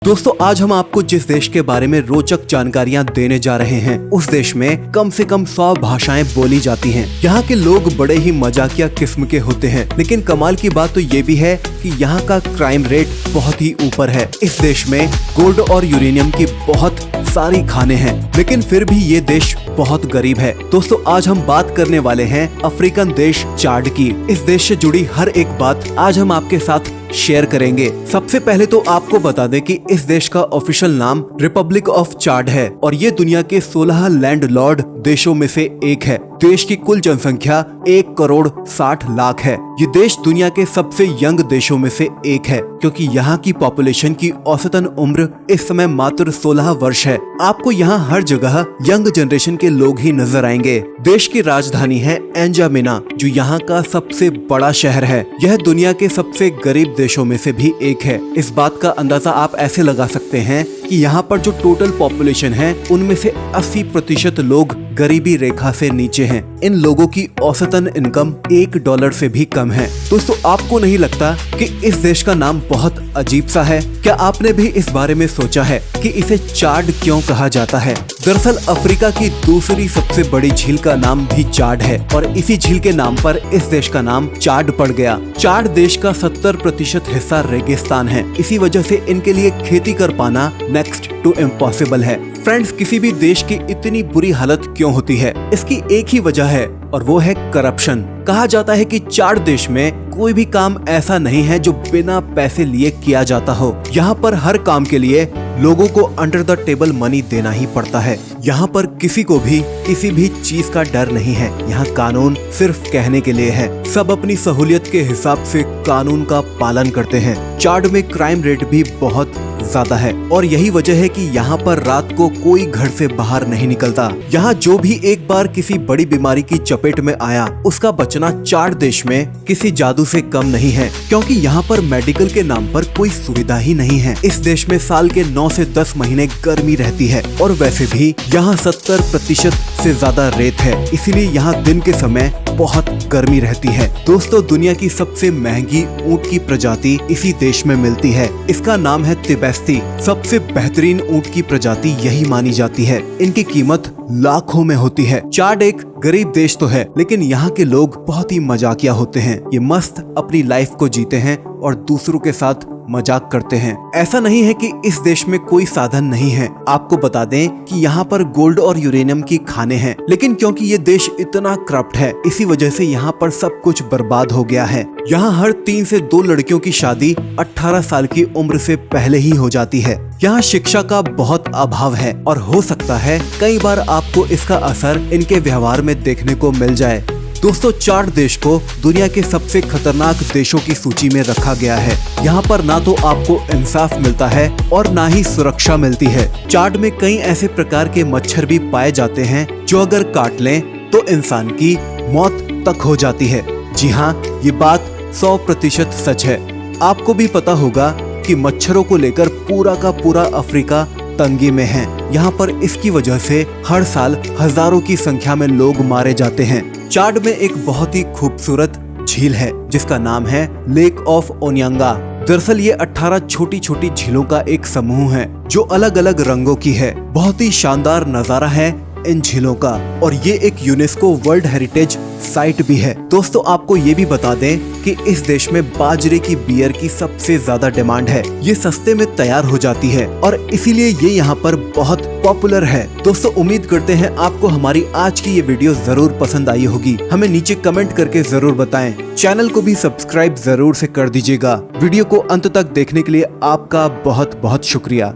दोस्तों आज हम आपको जिस देश के बारे में रोचक जानकारियां देने जा रहे हैं उस देश में कम से कम 100 भाषाएं बोली जाती हैं। यहाँ के लोग बड़े ही मजाकिया किस्म के होते हैं, लेकिन कमाल की बात तो ये भी है कि यहाँ का क्राइम रेट बहुत ही ऊपर है। इस देश में गोल्ड और यूरेनियम की बहुत सारी खाने हैं, लेकिन फिर भी ये देश बहुत गरीब है। दोस्तों आज हम बात करने वाले हैं अफ्रीकन देश चाड की। इस देश से जुड़ी हर एक बात आज हम आपके साथ शेयर करेंगे। सबसे पहले तो आपको बता दें कि इस देश का ऑफिशियल नाम रिपब्लिक ऑफ चाड है और ये दुनिया के 16 लैंडलॉर्ड देशों में से एक है। देश की कुल जनसंख्या 1 करोड़ 60 लाख है। ये देश दुनिया के सबसे यंग देशों में से एक है, क्योंकि यहाँ की पॉपुलेशन की औसतन उम्र इस समय मात्र 16 वर्ष है। आपको यहाँ हर जगह यंग जनरेशन के लोग ही नजर आएंगे। देश की राजधानी है एंजामिना, जो यहाँ का सबसे बड़ा शहर है। यह दुनिया के सबसे गरीब देशों में से भी एक है। इस बात का अंदाजा आप ऐसे लगा सकते हैं कि यहाँ पर जो टोटल पॉपुलेशन है उनमें से 80% लोग गरीबी रेखा से नीचे हैं। इन लोगों की औसतन इनकम $1 से भी कम है। दोस्तों आपको नहीं लगता कि इस देश का नाम बहुत अजीब सा है? क्या आपने भी इस बारे में सोचा है कि इसे चाड क्यों कहा जाता है? दरअसल अफ्रीका की दूसरी सबसे बड़ी झील का नाम भी चाड है और इसी झील के नाम पर इस देश का नाम चाड पड़ गया। चाड देश का 70% हिस्सा रेगिस्तान है। इसी वजह से इनके लिए खेती कर पाना नेक्स्ट टू इम्पॉसिबल है। फ्रेंड्स, किसी भी देश की इतनी बुरी हालत क्यों होती है? इसकी एक ही वजह है और वो है करप्शन। कहा जाता है कि चाड देश में कोई भी काम ऐसा नहीं है जो बिना पैसे लिए किया जाता हो। यहाँ पर हर काम के लिए लोगों को अंडर द टेबल मनी देना ही पड़ता है। यहाँ पर किसी को भी किसी भी चीज का डर नहीं है। यहाँ कानून सिर्फ कहने के लिए है। सब अपनी सहूलियत के हिसाब से कानून का पालन करते हैं। चाड में क्राइम रेट भी बहुत ज्यादा है और यही वजह है कि यहाँ पर रात को कोई घर से बाहर नहीं निकलता। यहाँ जो भी एक बार किसी बड़ी बीमारी की चपेट में आया, उसका बचना चाड देश में किसी जादू से कम नहीं है, क्योंकि यहाँ पर मेडिकल के नाम पर कोई सुविधा ही नहीं है। इस देश में साल के 9 से 10 महीने गर्मी रहती है और वैसे भी यहाँ 70% से ज्यादा रेत है, इसीलिए यहाँ दिन के समय बहुत गर्मी रहती है। दोस्तों दुनिया की सबसे महंगी ऊँट की प्रजाति इसी देश में मिलती है। इसका नाम है तिबेस्ती। सबसे बेहतरीन ऊँट की प्रजाति यही मानी जाती है। इनकी कीमत लाखों में होती है। चाड एक गरीब देश तो है, लेकिन यहाँ के लोग बहुत ही मजाकिया होते हैं। ये मस्त अपनी लाइफ को जीते हैं और दूसरों के साथ मजाक करते हैं। ऐसा नहीं है कि इस देश में कोई साधन नहीं है। आपको बता दें कि यहाँ पर गोल्ड और यूरेनियम की खाने हैं, लेकिन क्योंकि ये देश इतना करप्ट है, इसी वजह से यहाँ पर सब कुछ बर्बाद हो गया है। यहाँ हर 3 से 2 लड़कियों की शादी 18 साल की उम्र से पहले ही हो जाती है। यहाँ शिक्षा का बहुत अभाव है और हो सकता है कई बार आपको इसका असर इनके व्यवहार में देखने को मिल जाए। दोस्तों चाड देश को दुनिया के सबसे खतरनाक देशों की सूची में रखा गया है। यहाँ पर ना तो आपको इंसाफ मिलता है और ना ही सुरक्षा मिलती है। चाड में कई ऐसे प्रकार के मच्छर भी पाए जाते हैं जो अगर काट लें तो इंसान की मौत तक हो जाती है। जी हाँ, ये बात 100% सच है। आपको भी पता होगा कि मच्छरों को लेकर पूरा का पूरा अफ्रीका तंगी में है। यहाँ पर इसकी वजह से हर साल हजारों की संख्या में लोग मारे जाते हैं। चाड में एक बहुत ही खूबसूरत झील है जिसका नाम है लेक ऑफ ओन्यांगा। दरअसल ये 18 छोटी छोटी झीलों का एक समूह है जो अलग अलग रंगों की है। बहुत ही शानदार नजारा है इन झीलों का और ये एक यूनेस्को वर्ल्ड हेरिटेज साइट भी है। दोस्तों आपको ये भी बता दें कि इस देश में बाजरे की बियर की सबसे ज्यादा डिमांड है। ये सस्ते में तैयार हो जाती है और इसीलिए ये यहाँ पर बहुत पॉपुलर है। दोस्तों उम्मीद करते हैं आपको हमारी आज की ये वीडियो जरूर पसंद आई होगी। हमें नीचे कमेंट करके जरूर बताएं। चैनल को भी सब्सक्राइब जरूर से कर दीजिएगा। वीडियो को अंत तक देखने के लिए आपका बहुत बहुत शुक्रिया।